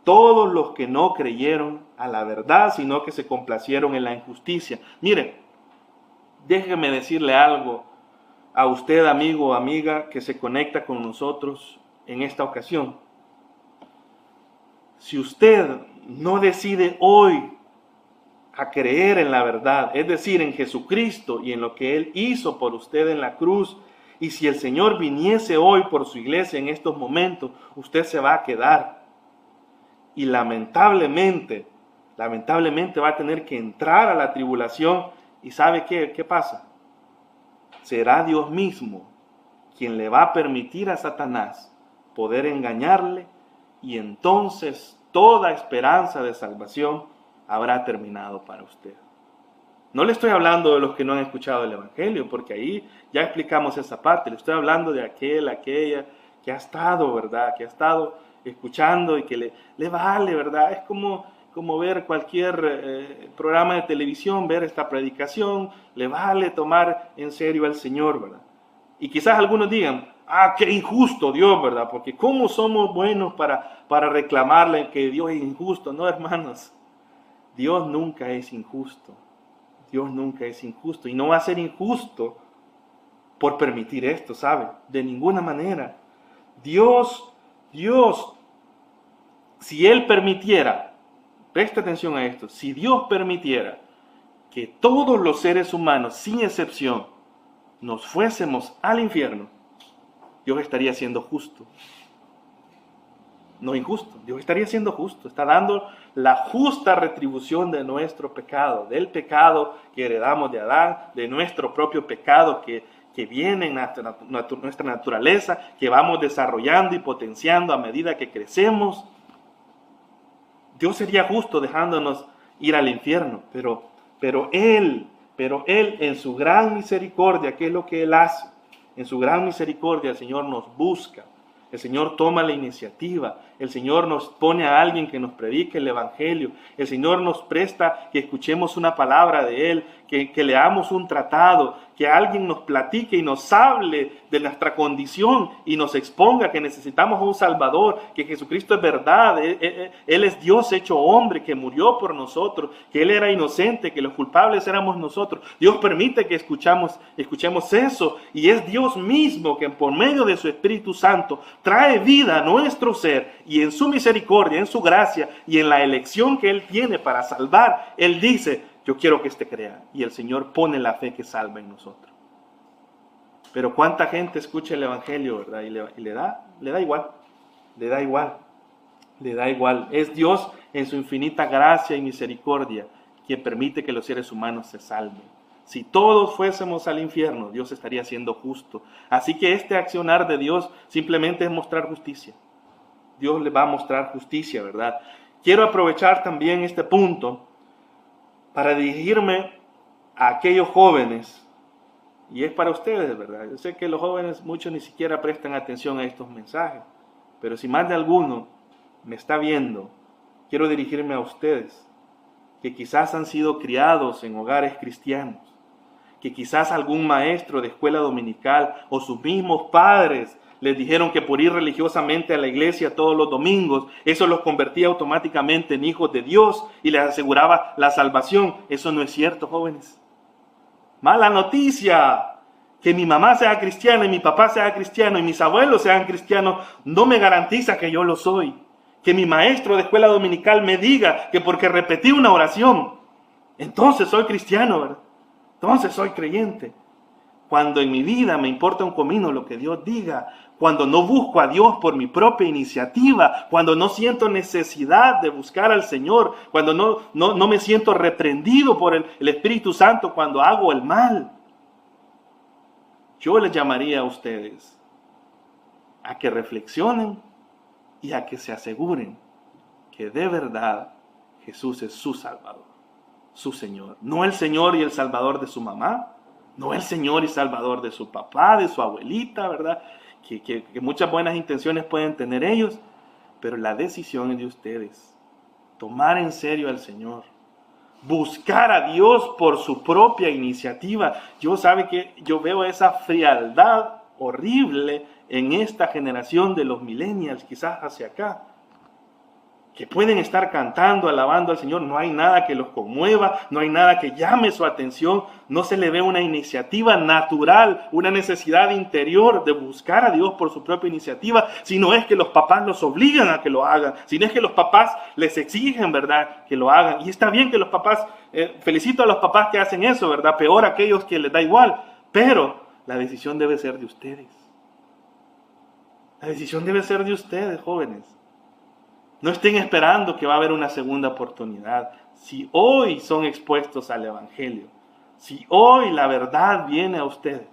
Todos los que no creyeron a la verdad, sino que se complacieron en la injusticia. Mire, déjeme decirle algo a usted, amigo o amiga, que se conecta con nosotros en esta ocasión. Si usted no decide hoy a creer en la verdad, es decir, en Jesucristo y en lo que Él hizo por usted en la cruz, y si el Señor viniese hoy por su iglesia en estos momentos, usted se va a quedar. Y lamentablemente va a tener que entrar a la tribulación. ¿Y sabe qué pasa? Será Dios mismo quien le va a permitir a Satanás poder engañarle, y entonces toda esperanza de salvación habrá terminado para usted. No le estoy hablando de los que no han escuchado el Evangelio, porque ahí ya explicamos esa parte. Le estoy hablando de aquella que ha estado, ¿verdad? Que ha estado escuchando y que le vale, ¿verdad? Es como ver cualquier programa de televisión, ver esta predicación, le vale tomar en serio al Señor, ¿verdad? Y quizás algunos digan, qué injusto Dios, ¿verdad? Porque ¿cómo somos buenos para reclamarle que Dios es injusto? No, hermanos, Dios nunca es injusto. Dios nunca es injusto y no va a ser injusto por permitir esto, ¿sabe? De ninguna manera. Dios, si Él permitiera, presta atención a esto, si Dios permitiera que todos los seres humanos, sin excepción, nos fuésemos al infierno, Dios estaría siendo justo. No injusto, Dios estaría siendo justo, está dando la justa retribución de nuestro pecado, del pecado que heredamos de Adán, de nuestro propio pecado que que viene en nuestra naturaleza, que vamos desarrollando y potenciando a medida que crecemos. Dios sería justo dejándonos ir al infierno, pero Él en su gran misericordia, ¿qué es lo que Él hace? En su gran misericordia el Señor nos busca, el Señor toma la iniciativa, el Señor nos pone a alguien que nos predique el Evangelio, el Señor nos presta que escuchemos una palabra de Él, que leamos un tratado, que alguien nos platique y nos hable de nuestra condición y nos exponga que necesitamos a un Salvador, que Jesucristo es verdad, Él es Dios hecho hombre, que murió por nosotros, que Él era inocente, que los culpables éramos nosotros. Dios permite que escuchemos eso, y es Dios mismo que por medio de su Espíritu Santo trae vida a nuestro ser, y en su misericordia, en su gracia y en la elección que Él tiene para salvar, Él dice: yo quiero que éste crea. Y el Señor pone la fe que salva en nosotros. Pero cuánta gente escucha el Evangelio, ¿verdad? Y le da igual. Es Dios en su infinita gracia y misericordia quien permite que los seres humanos se salven. Si todos fuésemos al infierno, Dios estaría siendo justo. Así que este accionar de Dios simplemente es mostrar justicia. Dios le va a mostrar justicia, ¿verdad? Quiero aprovechar también este punto para dirigirme a aquellos jóvenes, y es para ustedes, ¿verdad? Yo sé que los jóvenes muchos ni siquiera prestan atención a estos mensajes, pero si más de alguno me está viendo, quiero dirigirme a ustedes, que quizás han sido criados en hogares cristianos, que quizás algún maestro de escuela dominical o sus mismos padres les dijeron que por ir religiosamente a la iglesia todos los domingos, eso los convertía automáticamente en hijos de Dios y les aseguraba la salvación. Eso no es cierto, jóvenes. Mala noticia. Que mi mamá sea cristiana y mi papá sea cristiano y mis abuelos sean cristianos no me garantiza que yo lo soy. Que mi maestro de escuela dominical me diga que porque repetí una oración, entonces soy cristiano, ¿verdad? Entonces soy creyente. Cuando en mi vida me importa un comino lo que Dios diga, cuando no busco a Dios por mi propia iniciativa, cuando no siento necesidad de buscar al Señor, cuando no me siento reprendido por el Espíritu Santo cuando hago el mal, yo les llamaría a ustedes a que reflexionen y a que se aseguren que de verdad Jesús es su Salvador, su Señor. No el Señor y el Salvador de su mamá, no el Señor y Salvador de su papá, de su abuelita, ¿verdad? Que muchas buenas intenciones pueden tener ellos, pero la decisión es de ustedes. Tomar en serio al Señor. Buscar a Dios por su propia iniciativa. Yo veo esa frialdad horrible en esta generación de los millennials, quizás hacia acá, que pueden estar cantando, alabando al Señor, no hay nada que los conmueva, no hay nada que llame su atención, no se le ve una iniciativa natural, una necesidad interior de buscar a Dios por su propia iniciativa, sino es que los papás los obligan a que lo hagan, sino es que los papás les exigen, ¿verdad?, que lo hagan. Y está bien que los papás, felicito a los papás que hacen eso, ¿verdad?, peor a aquellos que les da igual, pero la decisión debe ser de ustedes. La decisión debe ser de ustedes, jóvenes. No estén esperando que va a haber una segunda oportunidad. Si hoy son expuestos al Evangelio, si hoy la verdad viene a ustedes,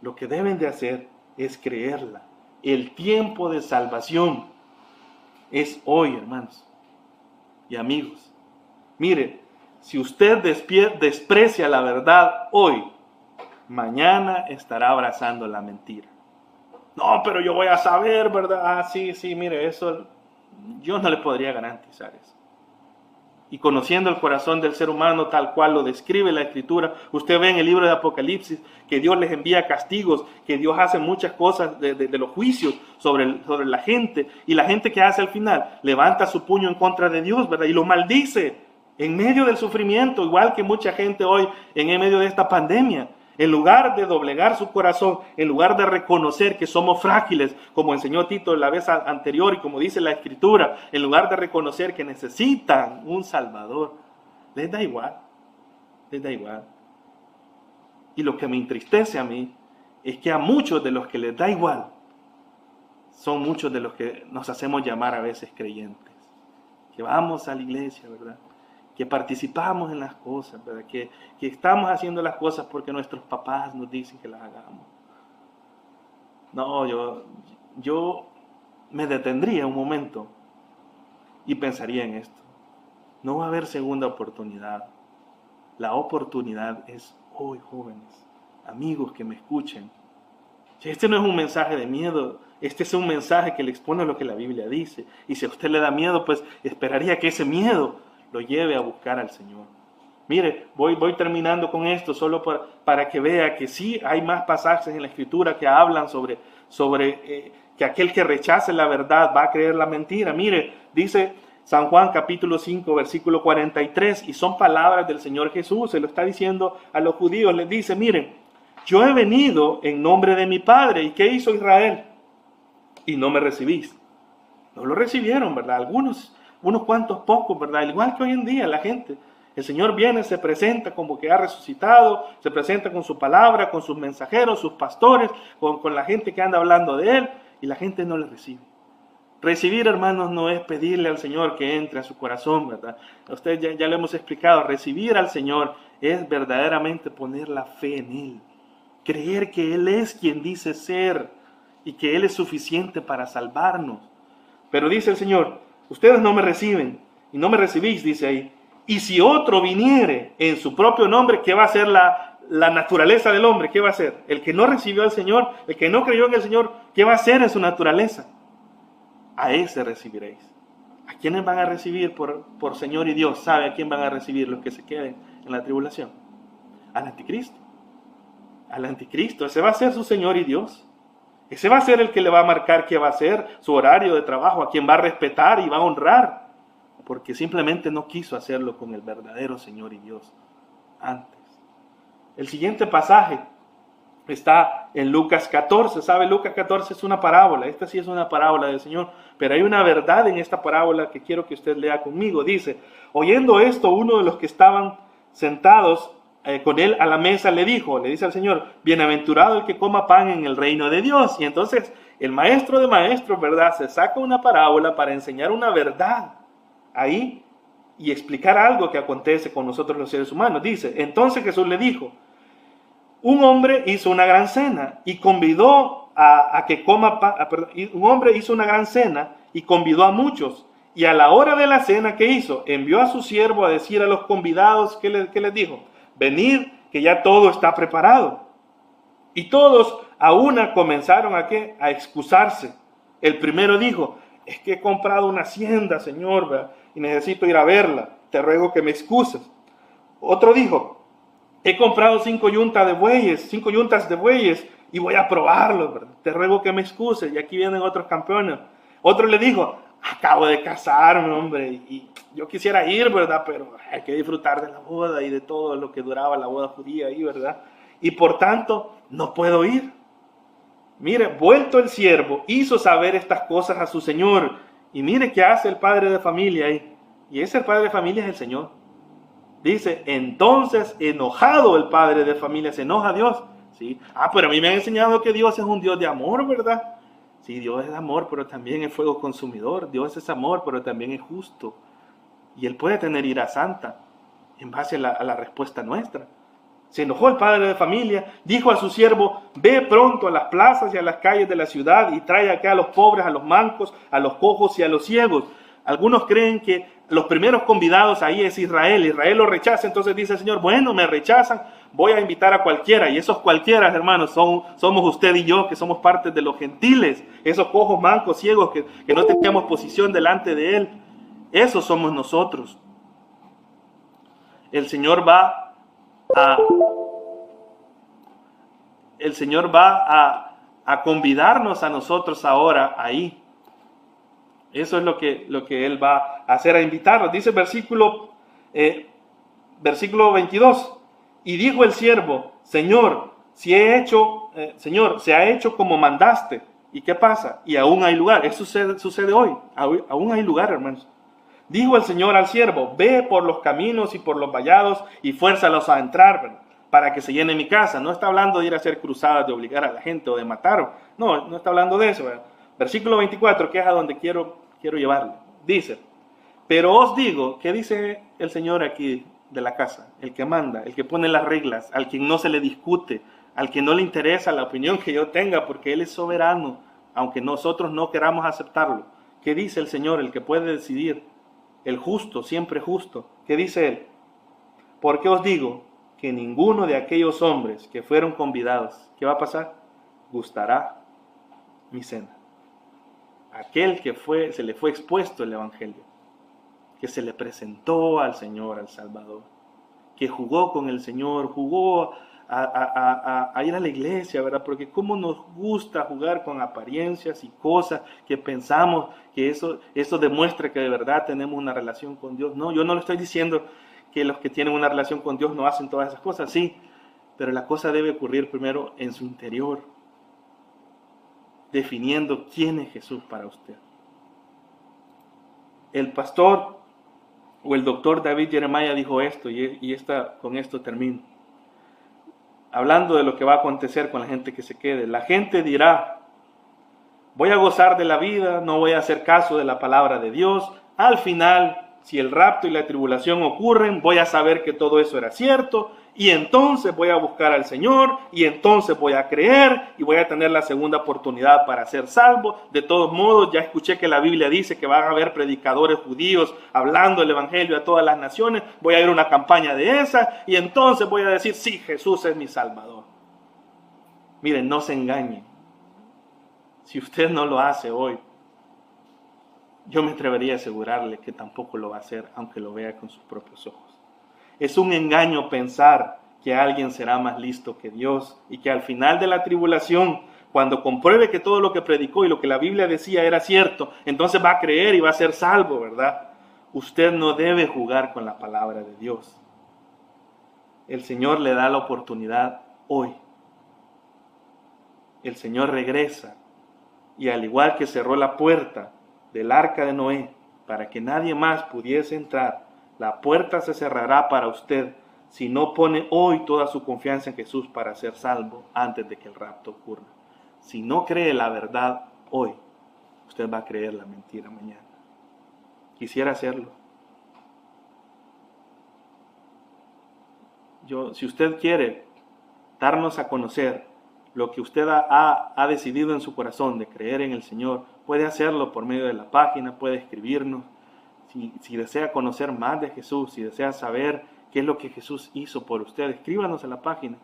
lo que deben de hacer es creerla. El tiempo de salvación es hoy, hermanos y amigos. Mire, si usted desprecia la verdad hoy, mañana estará abrazando la mentira. No, pero yo voy a saber, ¿verdad? Sí, mire, eso yo no le podría garantizar eso. Y conociendo el corazón del ser humano tal cual lo describe la Escritura, usted ve en el libro de Apocalipsis que Dios les envía castigos, que Dios hace muchas cosas de los juicios sobre la gente, y la gente que hace al final levanta su puño en contra de Dios, ¿verdad? Y lo maldice en medio del sufrimiento, igual que mucha gente hoy en medio de esta pandemia. En lugar de doblegar su corazón, en lugar de reconocer que somos frágiles, como enseñó Tito la vez anterior y como dice la Escritura, en lugar de reconocer que necesitan un Salvador, les da igual. Y lo que me entristece a mí es que a muchos de los que les da igual, son muchos de los que nos hacemos llamar a veces creyentes. Que vamos a la iglesia, ¿verdad? que participamos en las cosas, ¿verdad? Que estamos haciendo las cosas porque nuestros papás nos dicen que las hagamos. No, yo me detendría un momento y pensaría en esto. No va a haber segunda oportunidad. La oportunidad es hoy, jóvenes, amigos que me escuchen. Este no es un mensaje de miedo, este es un mensaje que le expone lo que la Biblia dice. Y si a usted le da miedo, pues esperaría que ese miedo lo lleve a buscar al Señor. Mire, voy terminando con esto solo para que vea que sí hay más pasajes en la Escritura que hablan sobre que aquel que rechace la verdad va a creer la mentira. Mire, dice San Juan capítulo 5, versículo 43, y son palabras del Señor Jesús, se lo está diciendo a los judíos, les dice, miren, yo he venido en nombre de mi Padre, ¿y qué hizo Israel? Y no me recibís. No lo recibieron, ¿verdad? Unos cuantos pocos, ¿verdad? Al igual que hoy en día la gente. El Señor viene, se presenta como que ha resucitado, se presenta con su palabra, con sus mensajeros, sus pastores, con la gente que anda hablando de Él, y la gente no le recibe. Recibir, hermanos, no es pedirle al Señor que entre a su corazón, ¿verdad? A usted ya lo hemos explicado, recibir al Señor es verdaderamente poner la fe en Él, creer que Él es quien dice ser y que Él es suficiente para salvarnos. Pero dice el Señor, ustedes no me reciben y no me recibís, dice ahí. Y si otro viniere en su propio nombre, ¿qué va a ser la naturaleza del hombre? ¿Qué va a ser? El que no recibió al Señor, el que no creyó en el Señor, ¿qué va a hacer en su naturaleza? A ese recibiréis. ¿A quiénes van a recibir por Señor y Dios? ¿Sabe a quién van a recibir los que se queden en la tribulación? Al anticristo. Al anticristo. Ese va a ser su Señor y Dios. Ese va a ser el que le va a marcar qué va a hacer, su horario de trabajo, a quien va a respetar y va a honrar. Porque simplemente no quiso hacerlo con el verdadero Señor y Dios antes. El siguiente pasaje está en Lucas 14. ¿Sabe? Lucas 14 es una parábola. Esta sí es una parábola del Señor. Pero hay una verdad en esta parábola que quiero que usted lea conmigo. Dice, oyendo esto, uno de los que estaban sentados con él a la mesa le dice al Señor, bienaventurado el que coma pan en el reino de Dios. Y entonces el maestro de maestros, ¿verdad? Se saca una parábola para enseñar una verdad ahí y explicar algo que acontece con nosotros los seres humanos. Dice, entonces Jesús le dijo, un hombre hizo una gran cena y convidó a que coma pan, un hombre hizo una gran cena y convidó a muchos. Y a la hora de la cena, ¿qué hizo? Envió a su siervo a decir a los convidados, ¿qué les dijo? Venid, que ya todo está preparado. Y todos a una comenzaron a excusarse. El primero dijo, es que he comprado una hacienda, Señor, ¿verdad? Y necesito ir a verla, te ruego que me excuses. Otro dijo, he comprado 5 yuntas de bueyes y voy a probarlos, ¿verdad? Te ruego que me excuses. Y aquí vienen otros campeones. Otro le dijo, acabo de casarme, hombre, y yo quisiera ir, ¿verdad? Pero hay que disfrutar de la boda y de todo lo que duraba la boda judía ahí, ¿verdad? Y por tanto, no puedo ir. Mire, vuelto el siervo, hizo saber estas cosas a su señor. Y mire qué hace el padre de familia ahí. Y ese padre de familia es el Señor. Dice, entonces, enojado el padre de familia, se enoja a Dios. ¿Sí? Pero a mí me han enseñado que Dios es un Dios de amor, ¿verdad? Sí, Dios es amor, pero también es fuego consumidor. Dios es amor, pero también es justo. Y Él puede tener ira santa en base a la respuesta nuestra. Se enojó el padre de familia, dijo a su siervo, ve pronto a las plazas y a las calles de la ciudad y trae acá a los pobres, a los mancos, a los cojos y a los ciegos. Algunos creen que los primeros convidados ahí es Israel. Israel lo rechaza, entonces dice el Señor, bueno, me rechazan, voy a invitar a cualquiera. Y esos cualquiera, hermanos, somos usted y yo, que somos parte de los gentiles. Esos cojos, mancos, ciegos, que no teníamos posición delante de Él. Esos somos nosotros. El Señor va a convidarnos a nosotros ahora ahí. Eso es lo que Él va a hacer, a invitarnos. Dice el versículo 22. Y dijo el siervo, Señor, se ha hecho como mandaste. ¿Y qué pasa? Y aún hay lugar. Eso sucede hoy. Aún hay lugar, hermanos. Dijo el Señor al siervo, ve por los caminos y por los vallados y fuérzalos a entrar, ¿verdad? Para que se llene mi casa. No está hablando de ir a hacer cruzadas, de obligar a la gente o de matar. No está hablando de eso, ¿verdad? Versículo 24, que es a donde quiero llevarle. Dice, Pero os digo, ¿qué dice el Señor aquí de la casa? El que manda, el que pone las reglas, al quien no se le discute, al que no le interesa la opinión que yo tenga, porque Él es soberano, aunque nosotros no queramos aceptarlo. ¿Qué dice el Señor, el que puede decidir? El justo, siempre justo. ¿Qué dice Él? Porque os digo que ninguno de aquellos hombres que fueron convidados, ¿qué va a pasar? Gustará mi cena. Aquel que se le fue expuesto el Evangelio, que se le presentó al Señor, al Salvador, que jugó con el Señor, jugó a ir a la iglesia, ¿verdad? Porque cómo nos gusta jugar con apariencias y cosas que pensamos que eso demuestra que de verdad tenemos una relación con Dios. No, yo no le estoy diciendo que los que tienen una relación con Dios no hacen todas esas cosas, sí, pero la cosa debe ocurrir primero en su interior, definiendo quién es Jesús para usted. El pastor o el doctor David Jeremiah dijo esto, con esto termino. Hablando de lo que va a acontecer con la gente que se quede. La gente dirá, voy a gozar de la vida, no voy a hacer caso de la palabra de Dios. Al final, si el rapto y la tribulación ocurren, voy a saber que todo eso era cierto, y entonces voy a buscar al Señor, y entonces voy a creer, y voy a tener la segunda oportunidad para ser salvo. De todos modos, ya escuché que la Biblia dice que van a haber predicadores judíos hablando el Evangelio a todas las naciones, voy a ir a una campaña de esa, y entonces voy a decir, sí, Jesús es mi Salvador. Miren, no se engañen. Si usted no lo hace hoy, yo me atrevería a asegurarle que tampoco lo va a hacer, aunque lo vea con sus propios ojos. Es un engaño pensar que alguien será más listo que Dios y que al final de la tribulación, cuando compruebe que todo lo que predicó y lo que la Biblia decía era cierto, entonces va a creer y va a ser salvo, ¿verdad? Usted no debe jugar con la palabra de Dios. El Señor le da la oportunidad hoy. El Señor regresa y al igual que cerró la puerta del arca de Noé para que nadie más pudiese entrar, la puerta se cerrará para usted si no pone hoy toda su confianza en Jesús para ser salvo antes de que el rapto ocurra. Si no cree la verdad hoy, usted va a creer la mentira mañana. Quisiera hacerlo. Si usted quiere darnos a conocer lo que usted ha decidido en su corazón de creer en el Señor, puede hacerlo por medio de la página, puede escribirnos. Si desea conocer más de Jesús, si desea saber qué es lo que Jesús hizo por usted, escríbanos a la página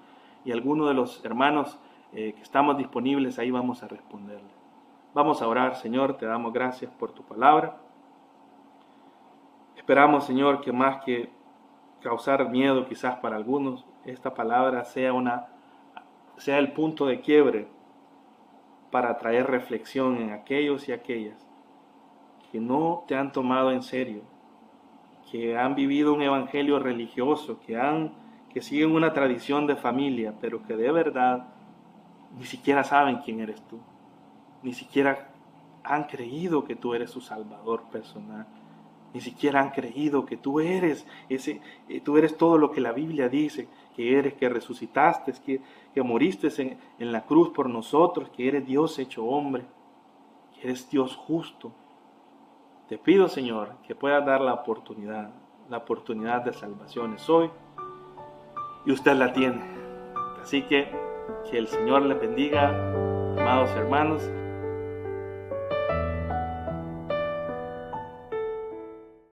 y alguno de los hermanos que estamos disponibles, ahí vamos a responderle. Vamos a orar. Señor, te damos gracias por tu palabra. Esperamos, Señor, que más que causar miedo quizás para algunos, esta palabra sea el punto de quiebre para traer reflexión en aquellos y aquellas que no te han tomado en serio, que han vivido un evangelio religioso, que siguen una tradición de familia, pero que de verdad ni siquiera saben quién eres tú, ni siquiera han creído que tú eres su Salvador personal, ni siquiera han creído que tú eres todo lo que la Biblia dice, que eres, que resucitaste, que moriste en la cruz por nosotros, que eres Dios hecho hombre, que eres Dios justo. Te pido, Señor, que puedas dar la oportunidad de salvaciones hoy, y usted la tiene. Así que el Señor le bendiga, amados hermanos.